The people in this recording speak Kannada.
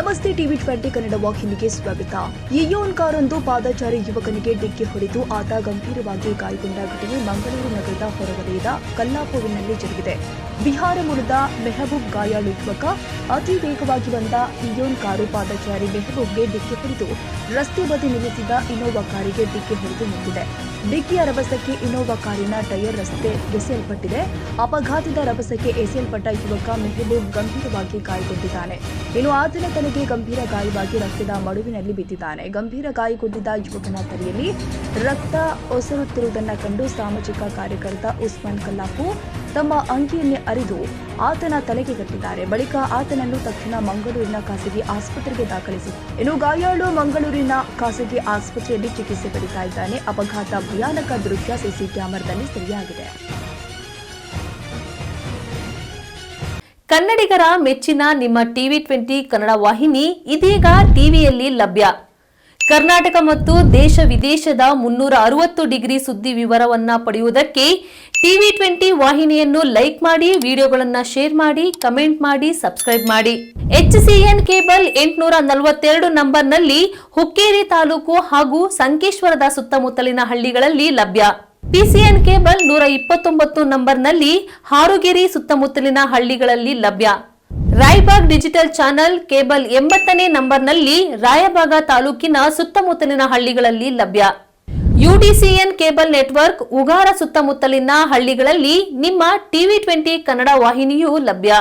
ನಮಸ್ತೆ ಟಿವಿ 20 ಕನ್ನಡ ವಾಹಿನಿಗೆ ಸ್ವಾಗತ. ಇಯೋನ್ ಕಾರೊಂದು ಪಾದಚಾರಿ ಯುವಕನಿಗೆ ಡಿಕ್ಕಿ ಹೊಡೆದು ಆತ ಗಂಭೀರವಾಗಿ ಗಾಯಗೊಂಡ ಘಟನೆ ಮಂಗಳೂರು ನಗರದ ಹೊರವಲಯದ ಕಲ್ಲಾಪುವಿನಲ್ಲಿ ಜರುಗಿದೆ. ಬಿಹಾರ ಮೂಲದ ಮೆಹಬೂಬ್ ಗಾಯಾಳು ಯುವಕ ಅತಿ ವೇಗವಾಗಿ ಬಂದ ಇಯೋನ್ ಕಾರು ಪಾದಚಾರಿ ಮೆಹಬೂಬ್ಗೆ ಡಿಕ್ಕಿ ಹೊಡೆದು ರಸ್ತೆ ಬದಿ ನಿಲ್ಲಿಸಿದ ಇನೋವಾ ಕಾರಿಗೆ ಡಿಕ್ಕಿ ಹೊಡೆದು ನಿಂತಿದೆ. ಡಿಕ್ಕಿಯ ರಭಸಕ್ಕೆ ಇನೋವಾ ಕಾರಿನ ಟೈರ್ ರಸ್ತೆ ಎಸೆಯಲ್ಪಟ್ಟಿದೆ. ಅಪಘಾತದ ರಭಸಕ್ಕೆ ಎಸೆಯಲ್ಪಟ್ಟ ಯುವಕ ಮೆಹಬೂಬ್ ಗಂಭೀರವಾಗಿ ಗಾಯಗೊಂಡಿದ್ದಾನೆ. ಇನ್ನು ಆತನ ತಲೆಗೆ ಗಂಭೀರ ಗಾಯವಾಗಿ ರಕ್ತದ ಮಡುವಿನಲ್ಲಿ ಬಿದ್ದಿದ್ದಾನೆ. ಗಂಭೀರ ಗಾಯಗೊಂಡಿದ್ದ ಯುವಕನ ತಲೆಯಲ್ಲಿ ರಕ್ತ ಒಸರುತ್ತಿರುವುದನ್ನು ಕಂಡು ಸಾಮಾಜಿಕ ಕಾರ್ಯಕರ್ತ ಉಸ್ಮಾನ್ ಕಲ್ಲಾಪು ತಮ್ಮ ಅಂಗಿಯನ್ನೇ ಅರಿದು ಆತನ ತಲೆಗೆ ಕಟ್ಟಿದ್ದಾರೆ. ಬಳಿಕ ಆತನನ್ನು ತಕ್ಷಣ ಮಂಗಳೂರಿನ ಖಾಸಗಿ ಆಸ್ಪತ್ರೆಗೆ ದಾಖಲಿಸಿದ್ದಾರೆ. ಇನ್ನು ಗಾಯಾಳು ಮಂಗಳೂರಿನ ಖಾಸಗಿ ಆಸ್ಪತ್ರೆಯಲ್ಲಿ ಚಿಕಿತ್ಸೆ ಪಡೆಯುತ್ತಾ ಇದ್ದಾನೆ. ಅಪಘಾತ ಭಯಾನಕ ದೃಶ್ಯ ಸಿಸಿ ಕ್ಯಾಮೆರಾದಲ್ಲಿ ಸೆರೆಯಾಗಿದೆ. ಕನ್ನಡಿಗರ ಮೆಚ್ಚಿನ ನಿಮ್ಮ ಟಿವಿ 20 ಕನ್ನಡ ವಾಹಿನಿ ಇದೀಗ ಟಿವಿಯಲ್ಲಿ ಲಭ್ಯ. ಕರ್ನಾಟಕ ಮತ್ತು ದೇಶ ವಿದೇಶದ 360 ಡಿಗ್ರಿ ಸುದ್ದಿ ವಿವರವನ್ನ ಪಡೆಯುವುದಕ್ಕೆ ಟಿವಿ 20 ವಾಹಿನಿಯನ್ನು ಲೈಕ್ ಮಾಡಿ, ವಿಡಿಯೋಗಳನ್ನು ಶೇರ್ ಮಾಡಿ, ಕಮೆಂಟ್ ಮಾಡಿ, ಸಬ್ಸ್ಕ್ರೈಬ್ ಮಾಡಿ. HCN ಕೇಬಲ್ 842 ನಂಬರ್ನಲ್ಲಿ ಹುಕ್ಕೇರಿ ತಾಲೂಕು ಹಾಗೂ ಸಂಕೇಶ್ವರದ ಸುತ್ತಮುತ್ತಲಿನ ಹಳ್ಳಿಗಳಲ್ಲಿ ಲಭ್ಯ. PCN ಕೇಬಲ್ 129 ನಂಬರ್ನಲ್ಲಿ ಹಾರುಗೆರೆ ಸುತ್ತಮುತ್ತಲಿನ ಹಳ್ಳಿಗಳಲ್ಲಿ ಲಭ್ಯ. ರಾಯಬಾಗ್ ಡಿಜಿಟಲ್ ಚಾನೆಲ್ ಕೇಬಲ್ 80ನೇ ನಂಬರ್ನಲ್ಲಿ ರಾಯಬಾಗ ತಾಲೂಕಿನ ಸುತ್ತಮುತ್ತಲಿನ ಹಳ್ಳಿಗಳಲ್ಲಿ ಲಭ್ಯ. UDCN ಕೇಬಲ್ ನೆಟ್ವರ್ಕ್ ಉಗಾರ ಸುತ್ತಮುತ್ತಲಿನ ಹಳ್ಳಿಗಳಲ್ಲಿ ನಿಮ್ಮ ಟಿವಿ 20 ಕನ್ನಡ ವಾಹಿನಿಯೂ ಲಭ್ಯ.